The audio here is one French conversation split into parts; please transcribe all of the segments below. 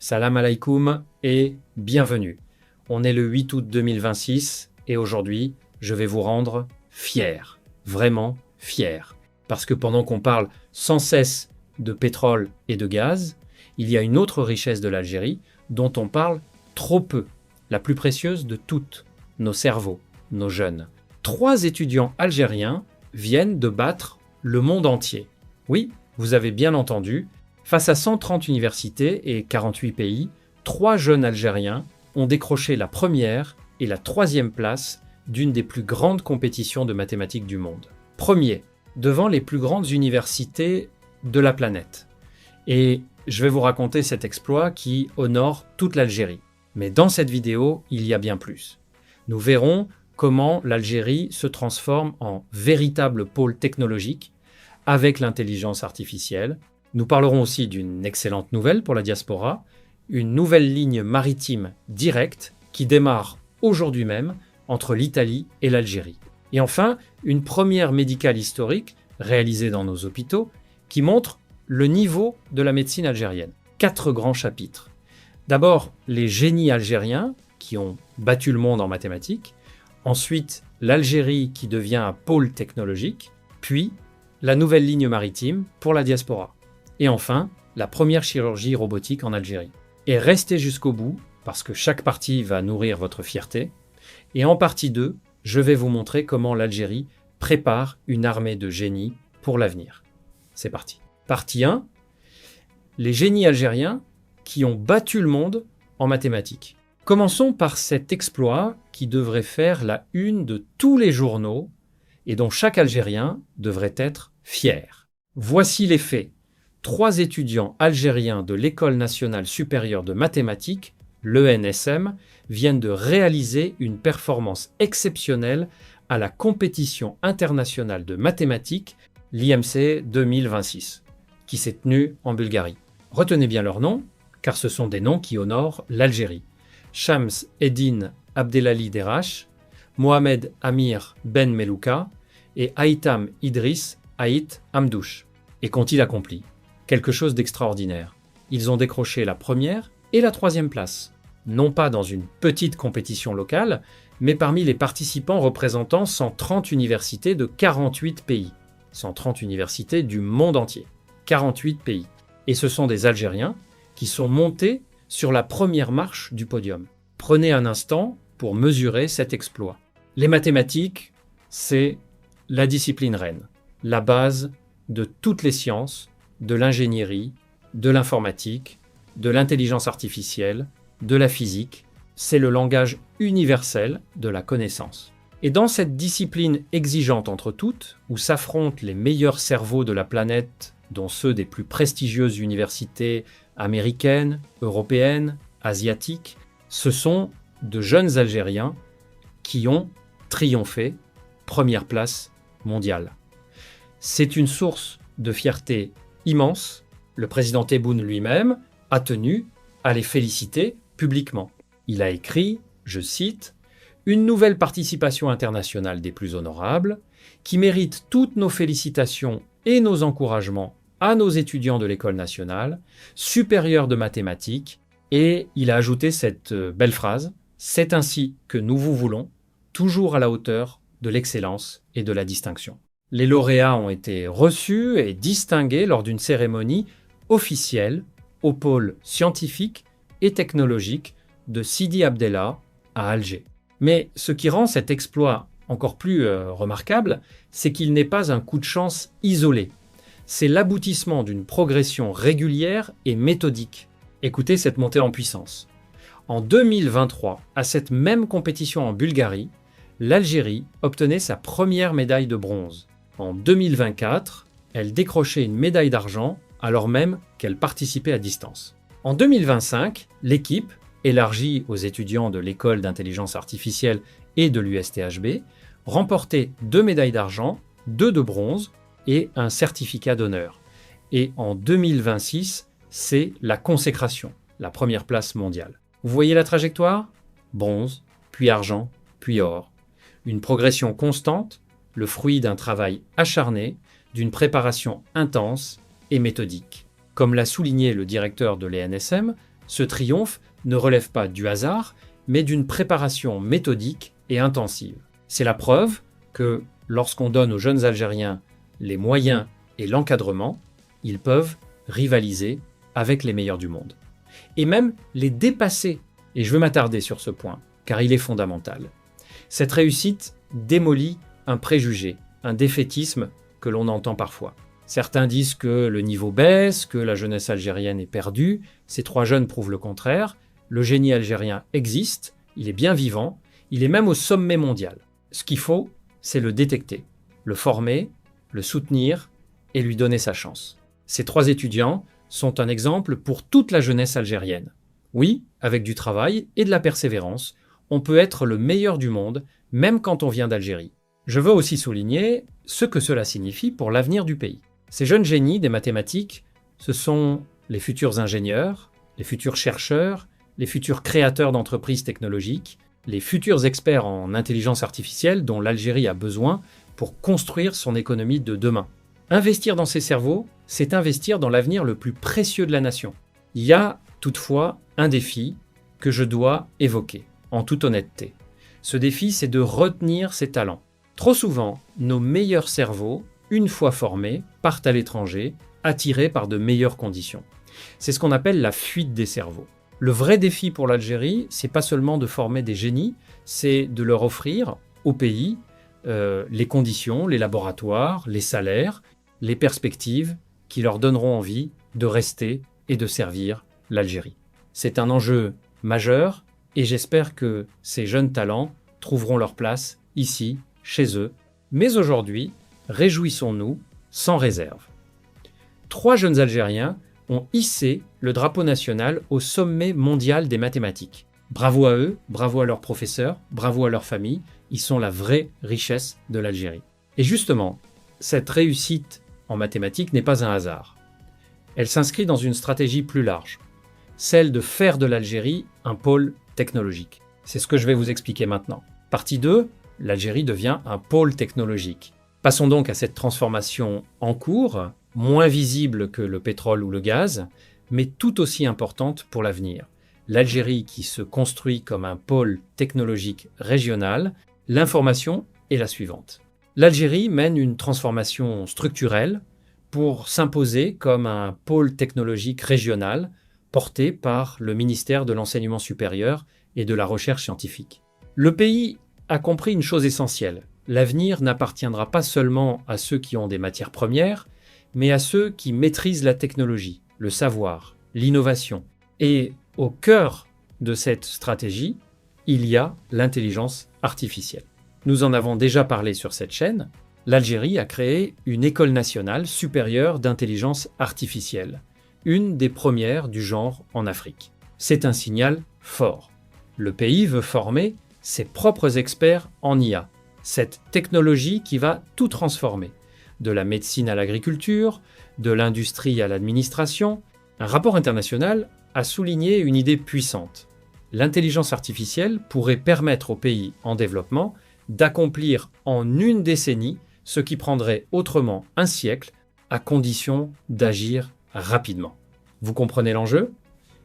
Salam alaikum et bienvenue. On est le 8 août 2026 et aujourd'hui, je vais vous rendre fier, vraiment fier. Parce que pendant qu'on parle sans cesse de pétrole et de gaz, il y a une autre richesse de l'Algérie dont on parle trop peu, la plus précieuse de toutes, nos cerveaux, nos jeunes. 3 étudiants algériens viennent de battre le monde entier. Oui, vous avez bien entendu, face à 130 universités et 48 pays, 3 jeunes Algériens ont décroché la première et la 3e place d'une des plus grandes compétitions de mathématiques du monde. Premier, devant les plus grandes universités de la planète. Et je vais vous raconter cet exploit qui honore toute l'Algérie. Mais dans cette vidéo, il y a bien plus. Nous verrons comment l'Algérie se transforme en véritable pôle technologique avec l'intelligence artificielle. Nous parlerons aussi d'une excellente nouvelle pour la diaspora, une nouvelle ligne maritime directe qui démarre aujourd'hui même entre l'Italie et l'Algérie. Et enfin, une première médicale historique réalisée dans nos hôpitaux qui montre le niveau de la médecine algérienne. 4 grands chapitres. D'abord, les génies algériens qui ont battu le monde en mathématiques. Ensuite, l'Algérie qui devient un pôle technologique. Puis, la nouvelle ligne maritime pour la diaspora. Et enfin, la première chirurgie robotique en Algérie. Et restez jusqu'au bout, parce que chaque partie va nourrir votre fierté. Et en partie 2, je vais vous montrer comment l'Algérie prépare une armée de génies pour l'avenir. C'est parti. Partie 1, les génies algériens qui ont battu le monde en mathématiques. Commençons par cet exploit qui devrait faire la une de tous les journaux et dont chaque Algérien devrait être fier. Voici les faits. 3 étudiants algériens de l'École nationale supérieure de mathématiques, l'ENSM, viennent de réaliser une performance exceptionnelle à la compétition internationale de mathématiques, l'IMC 2026, qui s'est tenue en Bulgarie. Retenez bien leurs noms, car ce sont des noms qui honorent l'Algérie. Shams Eddine Abdelali Derache, Mohamed Amir Ben Melouka et Haïtam Idriss Haït Hamdouche. Et qu'ont-ils accompli ? Quelque chose d'extraordinaire. Ils ont décroché la première et la 3e place. Non pas dans une petite compétition locale, mais parmi les participants représentant 130 universités de 48 pays. 130 universités du monde entier. 48 pays. Et ce sont des Algériens qui sont montés sur la première marche du podium. Prenez un instant pour mesurer cet exploit. Les mathématiques, c'est la discipline reine, la base de toutes les sciences, de l'ingénierie, de l'informatique, de l'intelligence artificielle, de la physique. C'est le langage universel de la connaissance. Et dans cette discipline exigeante entre toutes, où s'affrontent les meilleurs cerveaux de la planète, dont ceux des plus prestigieuses universités américaines, européennes, asiatiques, ce sont de jeunes Algériens qui ont triomphé, première place mondiale. C'est une source de fierté immense. Le président Tebboune lui-même a tenu à les féliciter publiquement. Il a écrit, je cite, « Une nouvelle participation internationale des plus honorables, qui mérite toutes nos félicitations et nos encouragements à nos étudiants de l'École nationale, supérieure de mathématiques », et il a ajouté cette belle phrase, « C'est ainsi que nous vous voulons, toujours à la hauteur de l'excellence et de la distinction ». Les lauréats ont été reçus et distingués lors d'une cérémonie officielle au pôle scientifique et technologique de Sidi Abdellah à Alger. Mais ce qui rend cet exploit encore plus remarquable, c'est qu'il n'est pas un coup de chance isolé. C'est l'aboutissement d'une progression régulière et méthodique. Écoutez cette montée en puissance. En 2023, à cette même compétition en Bulgarie, l'Algérie obtenait sa première médaille de bronze. En 2024, elle décrochait une médaille d'argent alors même qu'elle participait à distance. En 2025, l'équipe, élargie aux étudiants de l'École d'intelligence artificielle et de l'USTHB, remportait 2 médailles d'argent, 2 de bronze et un certificat d'honneur. Et en 2026, c'est la consécration, la première place mondiale. Vous voyez la trajectoire ? Bronze, puis argent, puis or. Une progression constante, le fruit d'un travail acharné, d'une préparation intense et méthodique. Comme l'a souligné le directeur de l'ENSM, Ce triomphe ne relève pas du hasard, mais d'une préparation méthodique et intensive. C'est la preuve que lorsqu'on donne aux jeunes Algériens les moyens et l'encadrement, ils peuvent rivaliser avec les meilleurs du monde. Et même les dépasser. Et je veux m'attarder sur ce point, car il est fondamental. Cette réussite démolit un préjugé, un défaitisme que l'on entend parfois. Certains disent que le niveau baisse, que la jeunesse algérienne est perdue. Ces trois jeunes prouvent le contraire. Le génie algérien existe, il est bien vivant, il est même au sommet mondial. Ce qu'il faut, c'est le détecter, le former, le soutenir et lui donner sa chance. Ces trois étudiants sont un exemple pour toute la jeunesse algérienne. Oui, avec du travail et de la persévérance, on peut être le meilleur du monde, même quand on vient d'Algérie. Je veux aussi souligner ce que cela signifie pour l'avenir du pays. Ces jeunes génies des mathématiques, ce sont les futurs ingénieurs, les futurs chercheurs, les futurs créateurs d'entreprises technologiques, les futurs experts en intelligence artificielle dont l'Algérie a besoin pour construire son économie de demain. Investir dans ces cerveaux, c'est investir dans l'avenir le plus précieux de la nation. Il y a toutefois un défi que je dois évoquer, en toute honnêteté. Ce défi, c'est de retenir ces talents. Trop souvent, nos meilleurs cerveaux, une fois formés, partent à l'étranger, attirés par de meilleures conditions. C'est ce qu'on appelle la fuite des cerveaux. Le vrai défi pour l'Algérie, c'est pas seulement de former des génies, c'est de leur offrir au pays les conditions, les laboratoires, les salaires, les perspectives qui leur donneront envie de rester et de servir l'Algérie. C'est un enjeu majeur et j'espère que ces jeunes talents trouveront leur place ici, chez eux. Mais aujourd'hui, réjouissons-nous sans réserve. 3 jeunes Algériens ont hissé le drapeau national au sommet mondial des mathématiques. Bravo à eux, bravo à leurs professeurs, bravo à leurs familles, ils sont la vraie richesse de l'Algérie. Et justement, cette réussite en mathématiques n'est pas un hasard. Elle s'inscrit dans une stratégie plus large, celle de faire de l'Algérie un pôle technologique. C'est ce que je vais vous expliquer maintenant. Partie 2, l'Algérie devient un pôle technologique. Passons donc à cette transformation en cours, moins visible que le pétrole ou le gaz, mais tout aussi importante pour l'avenir. L'Algérie qui se construit comme un pôle technologique régional, l'information est la suivante. L'Algérie mène une transformation structurelle pour s'imposer comme un pôle technologique régional porté par le ministère de l'Enseignement supérieur et de la Recherche scientifique. Le pays a compris une chose essentielle. L'avenir n'appartiendra pas seulement à ceux qui ont des matières premières, mais à ceux qui maîtrisent la technologie, le savoir, l'innovation. Et au cœur de cette stratégie, il y a l'intelligence artificielle. Nous en avons déjà parlé sur cette chaîne. L'Algérie a créé une école nationale supérieure d'intelligence artificielle, une des premières du genre en Afrique. C'est un signal fort. Le pays veut former ses propres experts en IA, cette technologie qui va tout transformer, de la médecine à l'agriculture, de l'industrie à l'administration. Un rapport international a souligné une idée puissante. L'intelligence artificielle pourrait permettre aux pays en développement d'accomplir en une décennie ce qui prendrait autrement un siècle, à condition d'agir rapidement. Vous comprenez l'enjeu ?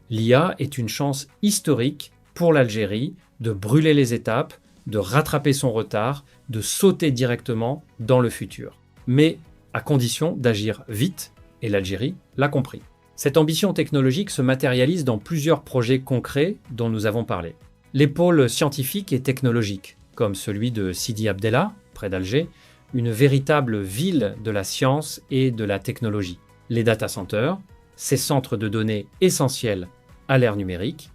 L'IA est une chance historique pour l'Algérie de brûler les étapes, de rattraper son retard, de sauter directement dans le futur. Mais à condition d'agir vite, et l'Algérie l'a compris. Cette ambition technologique se matérialise dans plusieurs projets concrets dont nous avons parlé. Les pôles scientifiques et technologiques, comme celui de Sidi Abdellah, près d'Alger, une véritable ville de la science et de la technologie. Les data centers, ces centres de données essentiels à l'ère numérique,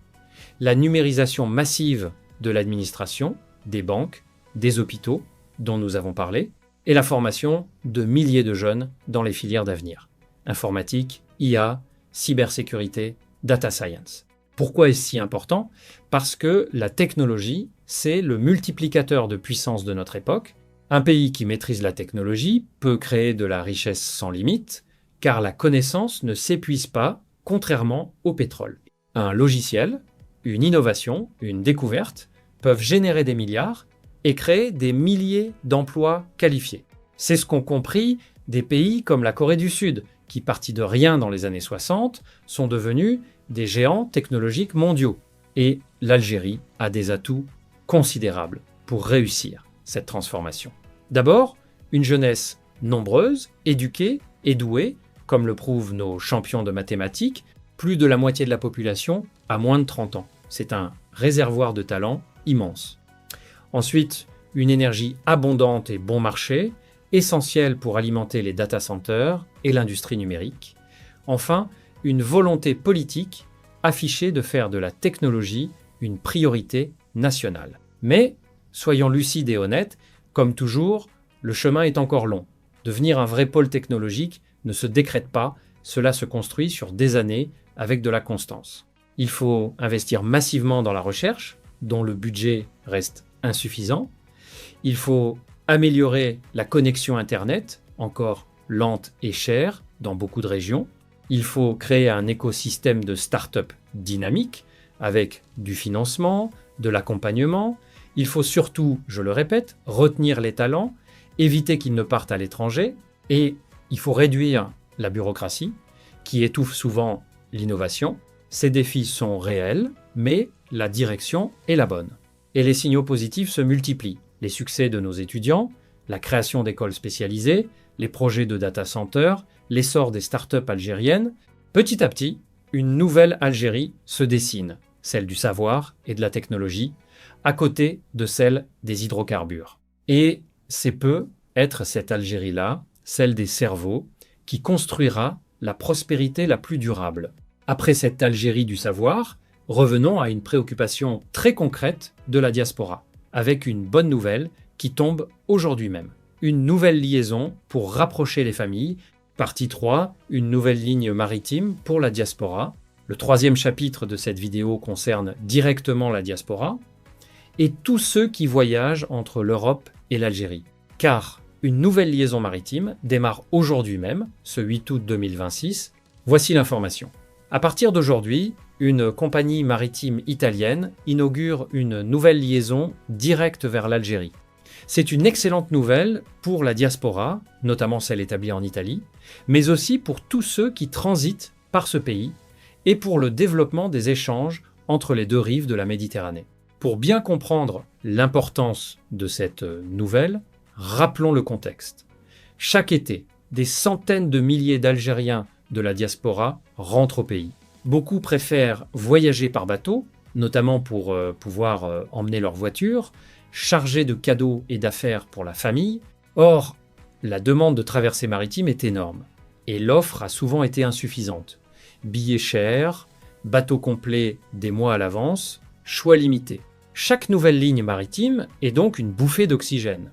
la numérisation massive de l'administration, des banques, des hôpitaux, dont nous avons parlé, et la formation de milliers de jeunes dans les filières d'avenir. Informatique, IA, cybersécurité, data science. Pourquoi est-ce si important ? Parce que la technologie, c'est le multiplicateur de puissance de notre époque. Un pays qui maîtrise la technologie peut créer de la richesse sans limite, car la connaissance ne s'épuise pas, contrairement au pétrole. Un logiciel, une innovation, une découverte peuvent générer des milliards et créer des milliers d'emplois qualifiés. C'est ce qu'ont compris des pays comme la Corée du Sud, qui, partis de rien dans les années 60, sont devenus des géants technologiques mondiaux. Et l'Algérie a des atouts considérables pour réussir cette transformation. D'abord, une jeunesse nombreuse, éduquée et douée, comme le prouvent nos champions de mathématiques, plus de la moitié de la population a moins de 30 ans. C'est un réservoir de talent immense. Ensuite, une énergie abondante et bon marché, essentielle pour alimenter les data centers et l'industrie numérique. Enfin, une volonté politique affichée de faire de la technologie une priorité nationale. Mais, soyons lucides et honnêtes, comme toujours, le chemin est encore long. Devenir un vrai pôle technologique ne se décrète pas, cela se construit sur des années avec de la constance. Il faut investir massivement dans la recherche, dont le budget reste insuffisant. Il faut améliorer la connexion Internet, encore lente et chère dans beaucoup de régions. Il faut créer un écosystème de start-up dynamique avec du financement, de l'accompagnement. Il faut surtout, je le répète, retenir les talents, éviter qu'ils ne partent à l'étranger et il faut réduire la bureaucratie qui étouffe souvent l'innovation. Ces défis sont réels, mais la direction est la bonne. Et les signaux positifs se multiplient. Les succès de nos étudiants, la création d'écoles spécialisées, les projets de data centers, l'essor des startups algériennes. Petit à petit, une nouvelle Algérie se dessine, celle du savoir et de la technologie, à côté de celle des hydrocarbures. Et c'est peut être cette Algérie-là, celle des cerveaux, qui construira la prospérité la plus durable. Après cette Algérie du savoir, revenons à une préoccupation très concrète de la diaspora, avec une bonne nouvelle qui tombe aujourd'hui même. Une nouvelle liaison pour rapprocher les familles. Partie 3, une nouvelle ligne maritime pour la diaspora. Le 3e chapitre de cette vidéo concerne directement la diaspora et tous ceux qui voyagent entre l'Europe et l'Algérie. Car une nouvelle liaison maritime démarre aujourd'hui même, ce 8 août 2026. Voici l'information. À partir d'aujourd'hui, une compagnie maritime italienne inaugure une nouvelle liaison directe vers l'Algérie. C'est une excellente nouvelle pour la diaspora, notamment celle établie en Italie, mais aussi pour tous ceux qui transitent par ce pays et pour le développement des échanges entre les deux rives de la Méditerranée. Pour bien comprendre l'importance de cette nouvelle, rappelons le contexte. Chaque été, des centaines de milliers d'Algériens de la diaspora rentrent au pays. Beaucoup préfèrent voyager par bateau, notamment pour pouvoir emmener leur voiture, chargée de cadeaux et d'affaires pour la famille. Or, la demande de traversée maritime est énorme et l'offre a souvent été insuffisante. Billets chers, bateaux complets des mois à l'avance, choix limité. Chaque nouvelle ligne maritime est donc une bouffée d'oxygène.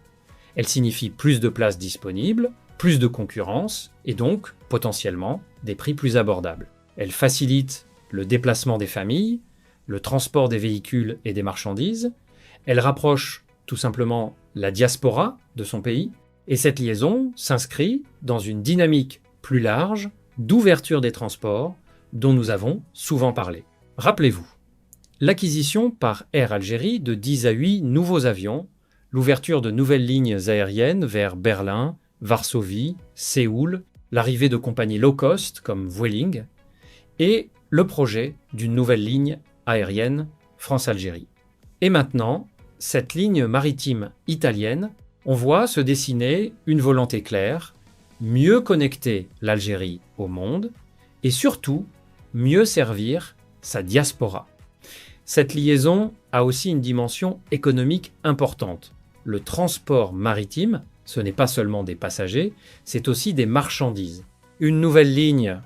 Elle signifie plus de places disponibles, plus de concurrence et donc, potentiellement, des prix plus abordables. Elle facilite le déplacement des familles, le transport des véhicules et des marchandises. Elle rapproche tout simplement la diaspora de son pays. Et cette liaison s'inscrit dans une dynamique plus large d'ouverture des transports dont nous avons souvent parlé. Rappelez-vous, l'acquisition par Air Algérie de 10 à 8 nouveaux avions, l'ouverture de nouvelles lignes aériennes vers Berlin, Varsovie, Séoul, l'arrivée de compagnies low cost comme Vueling, et le projet d'une nouvelle ligne aérienne France-Algérie. Et maintenant, cette ligne maritime italienne, on voit se dessiner une volonté claire, mieux connecter l'Algérie au monde et surtout mieux servir sa diaspora. Cette liaison a aussi une dimension économique importante. Le transport maritime, ce n'est pas seulement des passagers, c'est aussi des marchandises. Une nouvelle ligne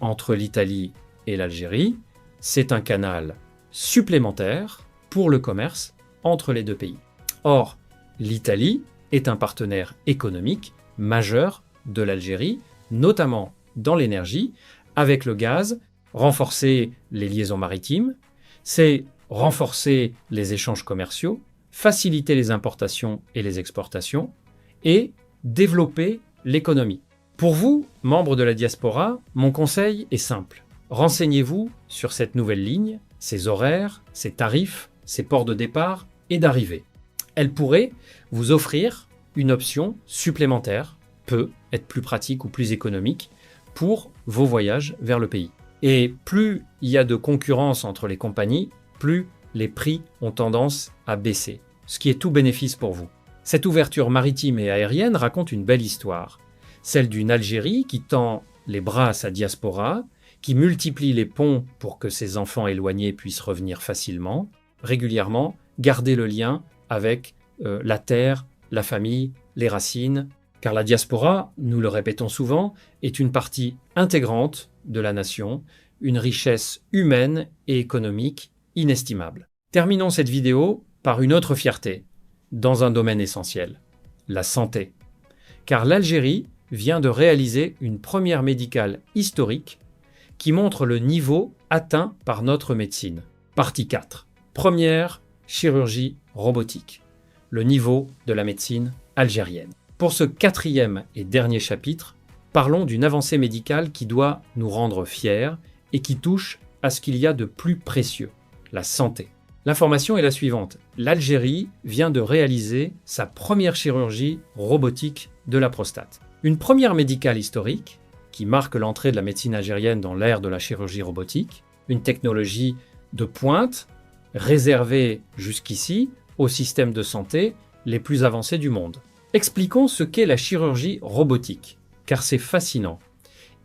entre l'Italie et l'Algérie, c'est un canal supplémentaire pour le commerce entre les deux pays. Or, l'Italie est un partenaire économique majeur de l'Algérie, notamment dans l'énergie, avec le gaz, renforcer les liaisons maritimes, c'est renforcer les échanges commerciaux, faciliter les importations et les exportations et développer l'économie. Pour vous, membres de la diaspora, mon conseil est simple. Renseignez-vous sur cette nouvelle ligne, ses horaires, ses tarifs, ses ports de départ et d'arrivée. Elle pourrait vous offrir une option supplémentaire, peut être plus pratique ou plus économique, pour vos voyages vers le pays. Et plus il y a de concurrence entre les compagnies, plus les prix ont tendance à baisser, ce qui est tout bénéfice pour vous. Cette ouverture maritime et aérienne raconte une belle histoire, celle d'une Algérie qui tend les bras à sa diaspora, qui multiplie les ponts pour que ses enfants éloignés puissent revenir facilement, régulièrement garder le lien avec la terre, la famille, les racines, car la diaspora, nous le répétons souvent, est une partie intégrante de la nation, une richesse humaine et économique inestimable. Terminons cette vidéo par une autre fierté, dans un domaine essentiel, la santé. Car l'Algérie vient de réaliser une première médicale historique qui montre le niveau atteint par notre médecine. Partie 4. Première chirurgie robotique. Le niveau de la médecine algérienne. Pour ce 4e et dernier chapitre, parlons d'une avancée médicale qui doit nous rendre fiers et qui touche à ce qu'il y a de plus précieux, la santé. L'information est la suivante. L'Algérie vient de réaliser sa première chirurgie robotique de la prostate. Une première médicale historique qui marque l'entrée de la médecine algérienne dans l'ère de la chirurgie robotique, une technologie de pointe réservée jusqu'ici aux systèmes de santé les plus avancés du monde. Expliquons ce qu'est la chirurgie robotique, car c'est fascinant.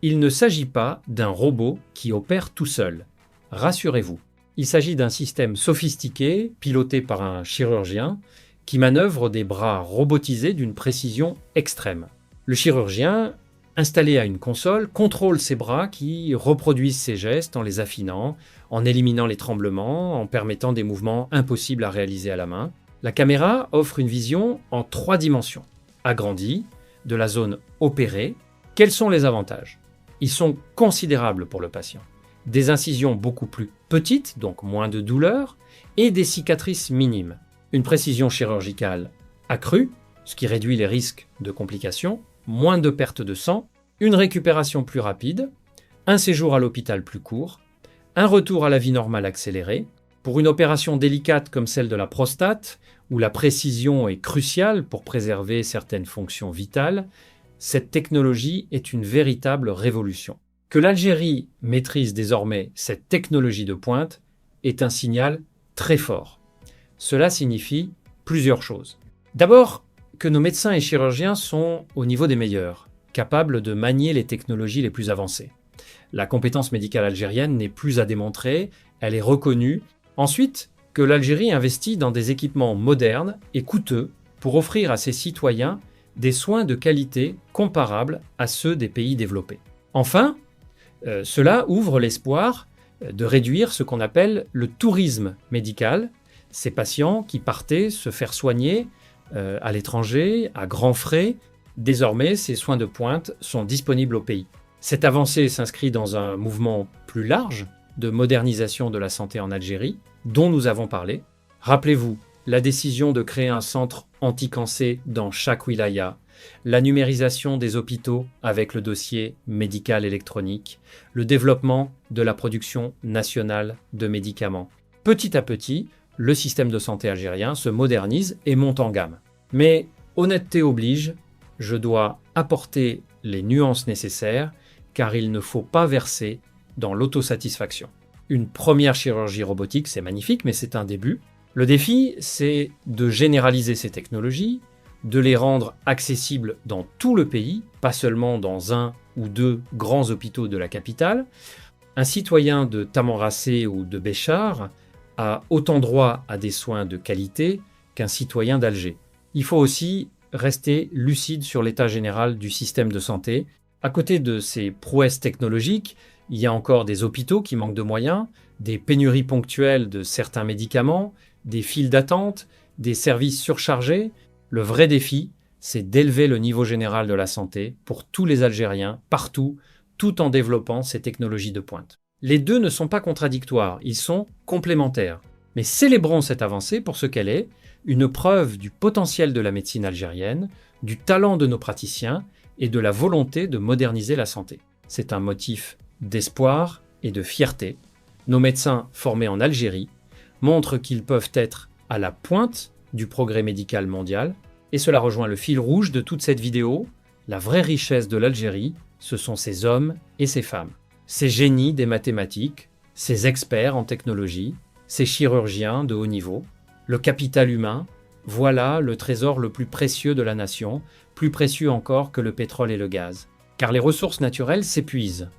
Il ne s'agit pas d'un robot qui opère tout seul. Rassurez-vous, il s'agit d'un système sophistiqué, piloté par un chirurgien, qui manœuvre des bras robotisés d'une précision extrême. Le chirurgien, installé à une console, contrôle ses bras qui reproduisent ses gestes en les affinant, en éliminant les tremblements, en permettant des mouvements impossibles à réaliser à la main. La caméra offre une vision en 3 dimensions, agrandie, de la zone opérée. Quels sont les avantages? Ils sont considérables pour le patient. Des incisions beaucoup plus petites, donc moins de douleur, et des cicatrices minimes. Une précision chirurgicale accrue, ce qui réduit les risques de complications, moins de perte de sang, une récupération plus rapide, un séjour à l'hôpital plus court, un retour à la vie normale accéléré. Pour une opération délicate comme celle de la prostate, où la précision est cruciale pour préserver certaines fonctions vitales, cette technologie est une véritable révolution. Que l'Algérie maîtrise désormais cette technologie de pointe est un signal très fort. Cela signifie plusieurs choses. D'abord, que nos médecins et chirurgiens sont au niveau des meilleurs, capables de manier les technologies les plus avancées. La compétence médicale algérienne n'est plus à démontrer, elle est reconnue. Ensuite, que l'Algérie investit dans des équipements modernes et coûteux pour offrir à ses citoyens des soins de qualité comparables à ceux des pays développés. Enfin, cela ouvre l'espoir de réduire ce qu'on appelle le tourisme médical, ces patients qui partaient se faire soigner à l'étranger, à grands frais. Désormais, ces soins de pointe sont disponibles au pays. Cette avancée s'inscrit dans un mouvement plus large de modernisation de la santé en Algérie, dont nous avons parlé. Rappelez-vous, la décision de créer un centre anti-cancer dans chaque wilaya, la numérisation des hôpitaux avec le dossier médical électronique, le développement de la production nationale de médicaments. Petit à petit, le système de santé algérien se modernise et monte en gamme. Mais honnêteté oblige, je dois apporter les nuances nécessaires car il ne faut pas verser dans l'autosatisfaction. Une première chirurgie robotique, c'est magnifique, mais c'est un début. Le défi, c'est de généraliser ces technologies, de les rendre accessibles dans tout le pays, pas seulement dans 1 ou 2 grands hôpitaux de la capitale. Un citoyen de Tamanrasset ou de Béchar a autant droit à des soins de qualité qu'un citoyen d'Alger. Il faut aussi rester lucide sur l'état général du système de santé. À côté de ces prouesses technologiques, il y a encore des hôpitaux qui manquent de moyens, des pénuries ponctuelles de certains médicaments, des files d'attente, des services surchargés. Le vrai défi, c'est d'élever le niveau général de la santé pour tous les Algériens, partout, tout en développant ces technologies de pointe. Les deux ne sont pas contradictoires, ils sont complémentaires. Mais célébrons cette avancée pour ce qu'elle est, une preuve du potentiel de la médecine algérienne, du talent de nos praticiens et de la volonté de moderniser la santé. C'est un motif d'espoir et de fierté. Nos médecins formés en Algérie montrent qu'ils peuvent être à la pointe du progrès médical mondial, et cela rejoint le fil rouge de toute cette vidéo. La vraie richesse de l'Algérie, ce sont ses hommes et ses femmes. ces génies des mathématiques, ces experts en technologie, ces chirurgiens de haut niveau, le capital humain, voilà le trésor le plus précieux de la nation, plus précieux encore que le pétrole et le gaz. Car les ressources naturelles s'épuisent.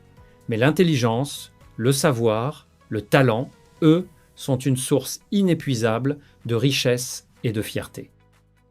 Mais l'intelligence, le savoir, le talent, eux, sont une source inépuisable de richesse et de fierté.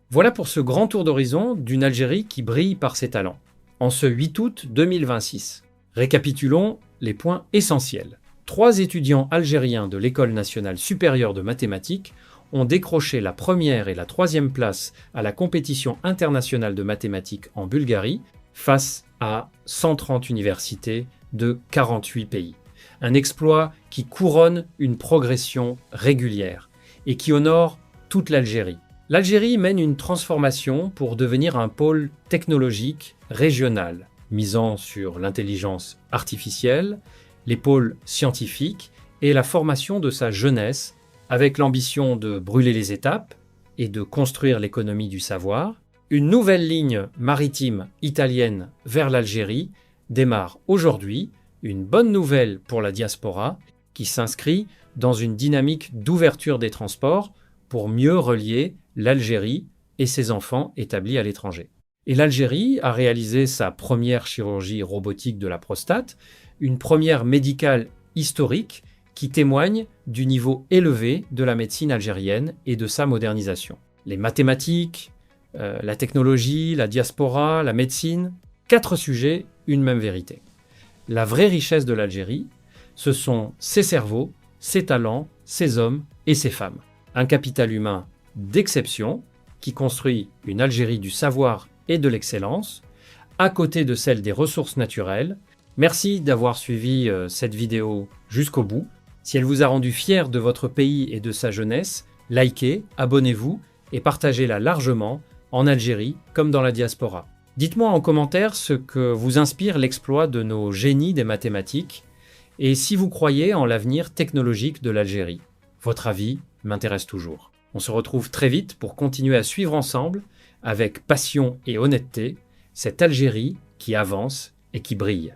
Voilà pour ce grand tour d'horizon d'une Algérie qui brille par ses talents. En ce 8 août 2026, récapitulons les points essentiels. 3 étudiants algériens de l'École nationale supérieure de mathématiques ont décroché la première et la 3e place à la compétition internationale de mathématiques en Bulgarie face à 130 universités de 48 pays. Un exploit qui couronne une progression régulière et qui honore toute l'Algérie. L'Algérie mène une transformation pour devenir un pôle technologique régional, misant sur l'intelligence artificielle, les pôles scientifiques et la formation de sa jeunesse, avec l'ambition de brûler les étapes et de construire l'économie du savoir. Une nouvelle ligne maritime italienne vers l'Algérie démarre aujourd'hui, une bonne nouvelle pour la diaspora qui s'inscrit dans une dynamique d'ouverture des transports pour mieux relier l'Algérie et ses enfants établis à l'étranger. Et l'Algérie a réalisé sa première chirurgie robotique de la prostate, une première médicale historique qui témoigne du niveau élevé de la médecine algérienne et de sa modernisation. Les mathématiques, la technologie, la diaspora, la médecine, 4 sujets, une même vérité. La vraie richesse de l'Algérie, ce sont ses cerveaux, ses talents, ses hommes et ses femmes. Un capital humain d'exception qui construit une Algérie du savoir et de l'excellence, à côté de celle des ressources naturelles. Merci d'avoir suivi cette vidéo jusqu'au bout. Si elle vous a rendu fier de votre pays et de sa jeunesse, likez, abonnez-vous et partagez-la largement en Algérie comme dans la diaspora. Dites-moi en commentaire ce que vous inspire l'exploit de nos génies des mathématiques et si vous croyez en l'avenir technologique de l'Algérie. Votre avis m'intéresse toujours. On se retrouve très vite pour continuer à suivre ensemble, avec passion et honnêteté, cette Algérie qui avance et qui brille.